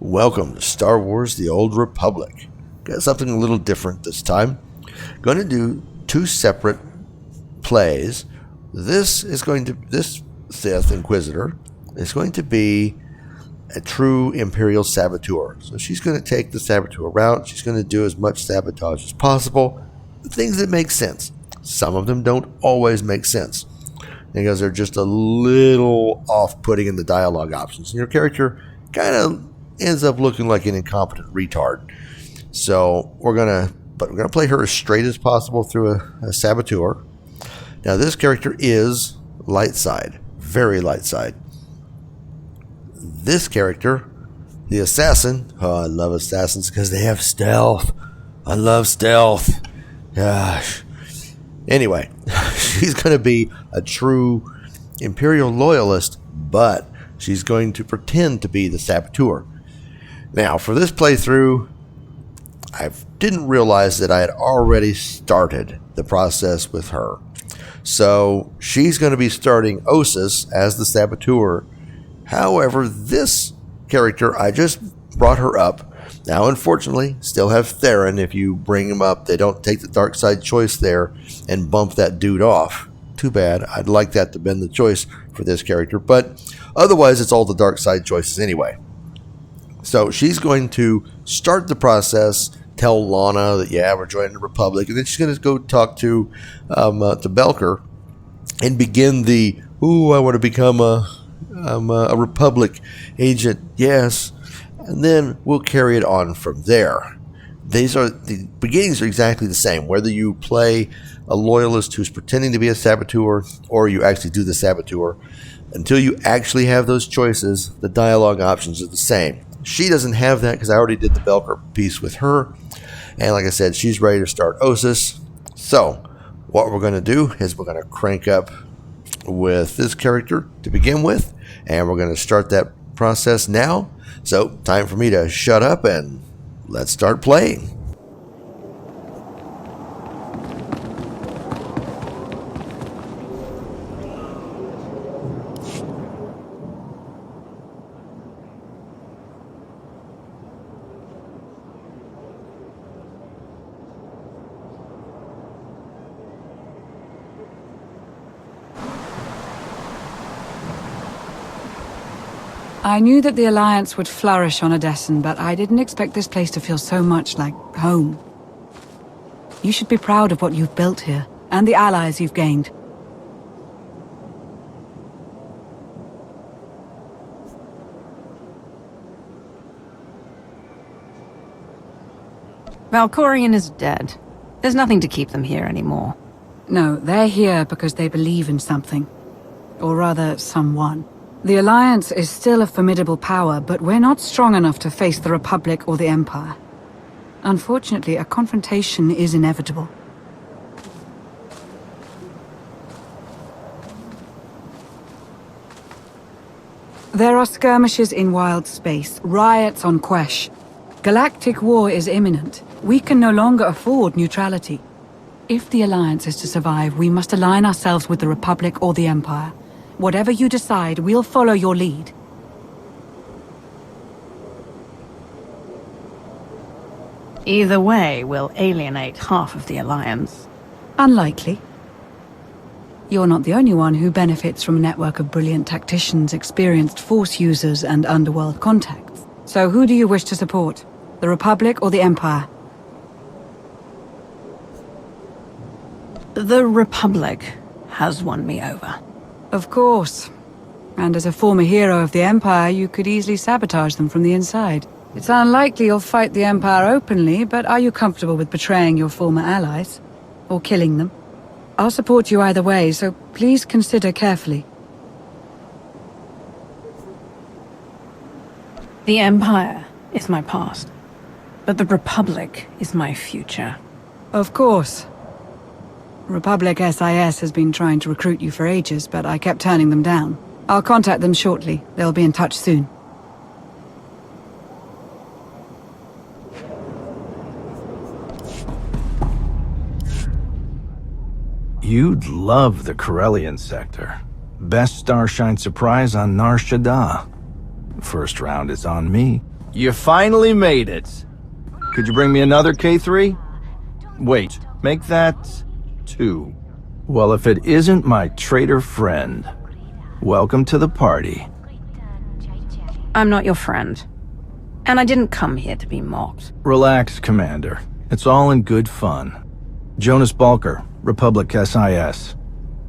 Welcome to Star Wars The Old Republic. Got something a little different this time. Going to do two separate plays. This Sith Inquisitor is going to be a true Imperial Saboteur. So she's going to take the Saboteur route. She's going to do as much sabotage as possible. The things that make sense. Some of them don't always make sense because they're just a little off-putting in the dialogue options. And your character kind of ends up looking like an incompetent retard. So we're gonna play her as straight as possible through a Saboteur. Now this character is light side, very light side. This character, the assassin. Oh, I love assassins because they have stealth. I love stealth. Gosh. Anyway, she's going to be a true Imperial loyalist, but she's going to pretend to be the Saboteur. Now, for this playthrough, I didn't realize that I had already started the process with her. So she's going to be starting Osis as the Saboteur. However, this character, I just brought her up. Now, unfortunately, still have Theron. If you bring him up, they don't take the dark side choice there and bump that dude off. Too bad. I'd like that to have been the choice for this character. But otherwise, it's all the dark side choices anyway. So she's going to start the process, tell Lana that, yeah, we're joining the Republic. And then she's going to go talk to Belker and begin the, I want to become a Republic agent, yes. And then we'll carry it on from there. The beginnings are exactly the same, whether you play a loyalist who's pretending to be a Saboteur or you actually do the Saboteur. Until you actually have those choices, the dialogue options are the same. She doesn't have that because I already did the Belker piece with her. And like I said, she's ready to start Osis. So what we're going to do is we're going to crank up with this character to begin with. And we're going to start that process now. So time for me to shut up and let's start playing. I knew that the Alliance would flourish on Odessen, but I didn't expect this place to feel so much like home. You should be proud of what you've built here, and the allies you've gained. Valkorion is dead. There's nothing to keep them here anymore. No, they're here because they believe in something. Or rather, someone. The Alliance is still a formidable power, but we're not strong enough to face the Republic or the Empire. Unfortunately, a confrontation is inevitable. There are skirmishes in wild space, riots on Quesh. Galactic war is imminent. We can no longer afford neutrality. If the Alliance is to survive, we must align ourselves with the Republic or the Empire. Whatever you decide, we'll follow your lead. Either way, we'll alienate half of the Alliance. Unlikely. You're not the only one who benefits from a network of brilliant tacticians, experienced Force users, and underworld contacts. So who do you wish to support? The Republic or the Empire? The Republic has won me over. Of course. And as a former hero of the Empire, you could easily sabotage them from the inside. It's unlikely you'll fight the Empire openly, but are you comfortable with betraying your former allies? Or killing them? I'll support you either way, so please consider carefully. The Empire is my past, but the Republic is my future. Of course. Republic SIS has been trying to recruit you for ages, but I kept turning them down. I'll contact them shortly. They'll be in touch soon. You'd love the Corellian sector. Best Starshine surprise on Nar Shaddaa. First round is on me. You finally made it. Could you bring me another K3? Wait, make that 2. Well, if it isn't my traitor friend, welcome to the party. I'm not your friend. And I didn't come here to be mocked. Relax, Commander. It's all in good fun. Jonas Balker, Republic SIS.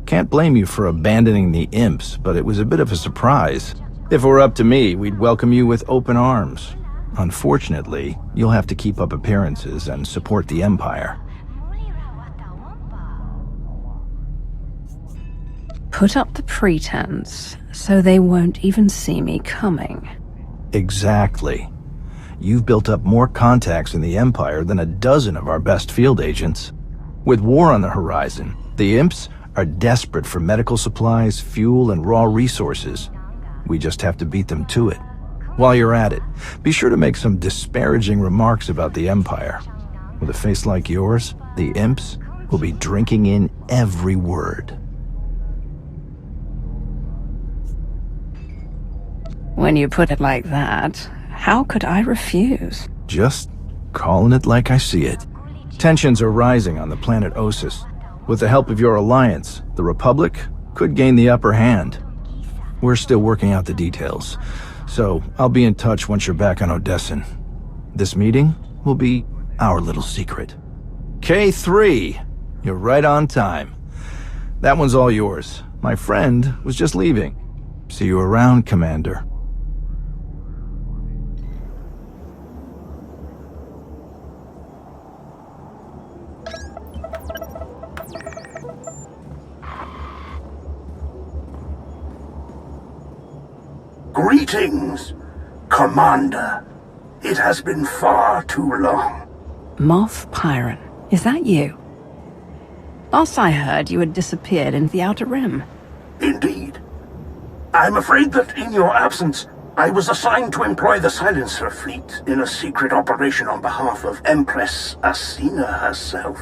Can't blame you for abandoning the imps, but it was a bit of a surprise. If it were up to me, we'd welcome you with open arms. Unfortunately, you'll have to keep up appearances and support the Empire. Put up the pretense, so they won't even see me coming. Exactly. You've built up more contacts in the Empire than a dozen of our best field agents. With war on the horizon, the imps are desperate for medical supplies, fuel, and raw resources. We just have to beat them to it. While you're at it, be sure to make some disparaging remarks about the Empire. With a face like yours, the imps will be drinking in every word. When you put it like that, how could I refuse? Just calling it like I see it. Tensions are rising on the planet Osis. With the help of your alliance, the Republic could gain the upper hand. We're still working out the details, so I'll be in touch once you're back on Odessen. This meeting will be our little secret. K3, you're right on time. That one's all yours. My friend was just leaving. See you around, Commander. Greetings, Commander. It has been far too long. Moth Pyron, is that you? Last I heard, you had disappeared into the Outer Rim. Indeed. I'm afraid that in your absence, I was assigned to employ the Silencer fleet in a secret operation on behalf of Empress Asina herself.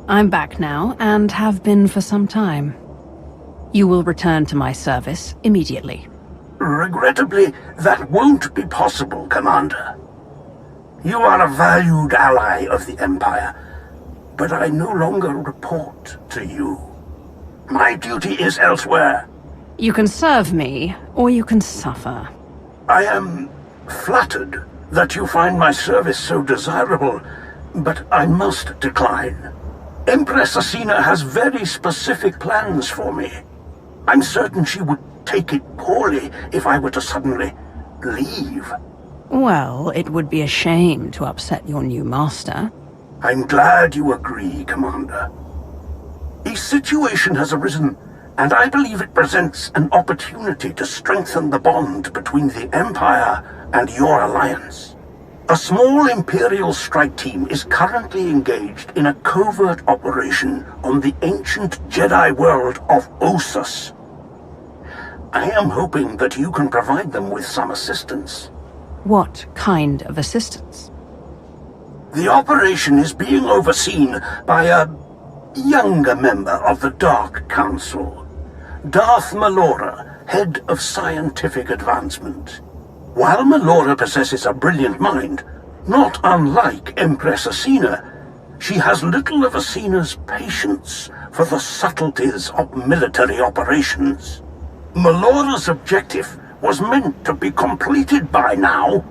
I'm back now, and have been for some time. You will return to my service immediately. Regrettably, that won't be possible, Commander. You are a valued ally of the Empire, but I no longer report to you. My duty is elsewhere. You can serve me, or you can suffer. I am flattered that you find my service so desirable, but I must decline. Empress Asina has very specific plans for me. I'm certain she would take it poorly if I were to suddenly leave. Well, it would be a shame to upset your new master. I'm glad you agree, Commander. A situation has arisen, and I believe it presents an opportunity to strengthen the bond between the Empire and your alliance. A small Imperial strike team is currently engaged in a covert operation on the ancient Jedi world of Osus. I am hoping that you can provide them with some assistance. What kind of assistance? The operation is being overseen by a younger member of the Dark Council, Darth Melora, head of scientific advancement. While Melora possesses a brilliant mind, not unlike Empress Asina, she has little of Asina's patience for the subtleties of military operations. Melora's objective was meant to be completed by now.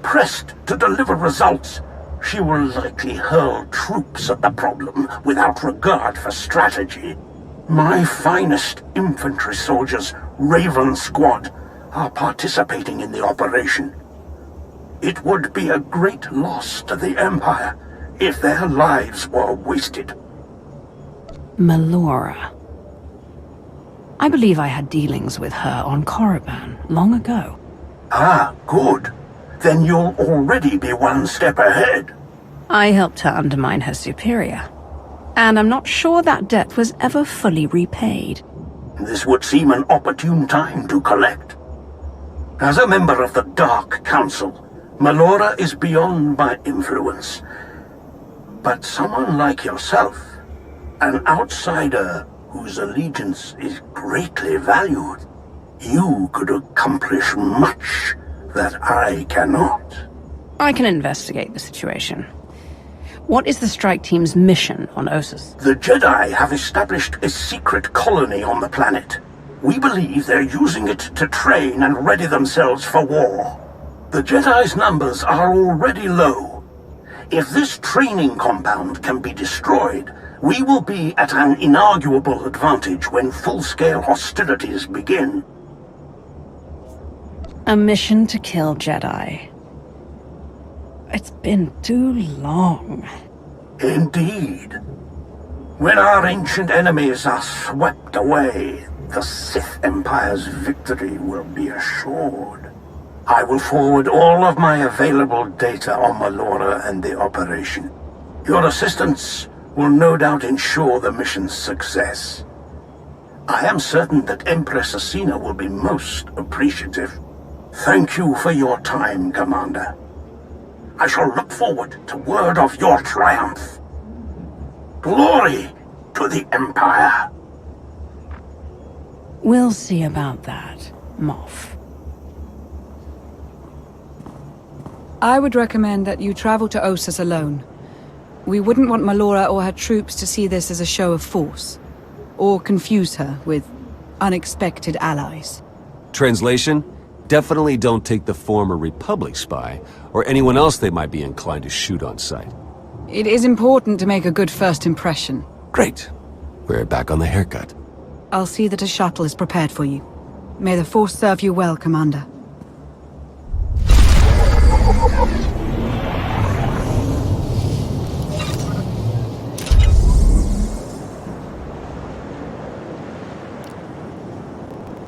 Pressed to deliver results, she will likely hurl troops at the problem without regard for strategy. My finest infantry soldiers, Raven Squad, are participating in the operation. It would be a great loss to the Empire if their lives were wasted. Melora. I believe I had dealings with her on Korriban long ago. Ah, good. Then you'll already be one step ahead. I helped her undermine her superior, and I'm not sure that debt was ever fully repaid. This would seem an opportune time to collect. As a member of the Dark Council, Melora is beyond my influence. But someone like yourself, an outsider whose allegiance is greatly valued, You could accomplish much that I cannot. I can investigate the situation. What is the strike team's mission on Ossus? The Jedi have established a secret colony on the planet. We believe they're using it to train and ready themselves for war. The Jedi's numbers are already low. If this training compound can be destroyed, we will be at an inarguable advantage when full-scale hostilities begin. A mission to kill Jedi. It's been too long. Indeed. When our ancient enemies are swept away, the Sith Empire's victory will be assured. I will forward all of my available data on Malora and the operation. Your assistance will no doubt ensure the mission's success. I am certain that Empress Asina will be most appreciative. Thank you for your time, Commander. I shall look forward to word of your triumph. Glory to the Empire! We'll see about that, Moff. I would recommend that you travel to Ossus alone. We wouldn't want Malora or her troops to see this as a show of force, or confuse her with unexpected allies. Translation? Definitely don't take the former Republic spy, or anyone else they might be inclined to shoot on sight. It is important to make a good first impression. Great. We're back on the haircut. I'll see that a shuttle is prepared for you. May the Force serve you well, Commander.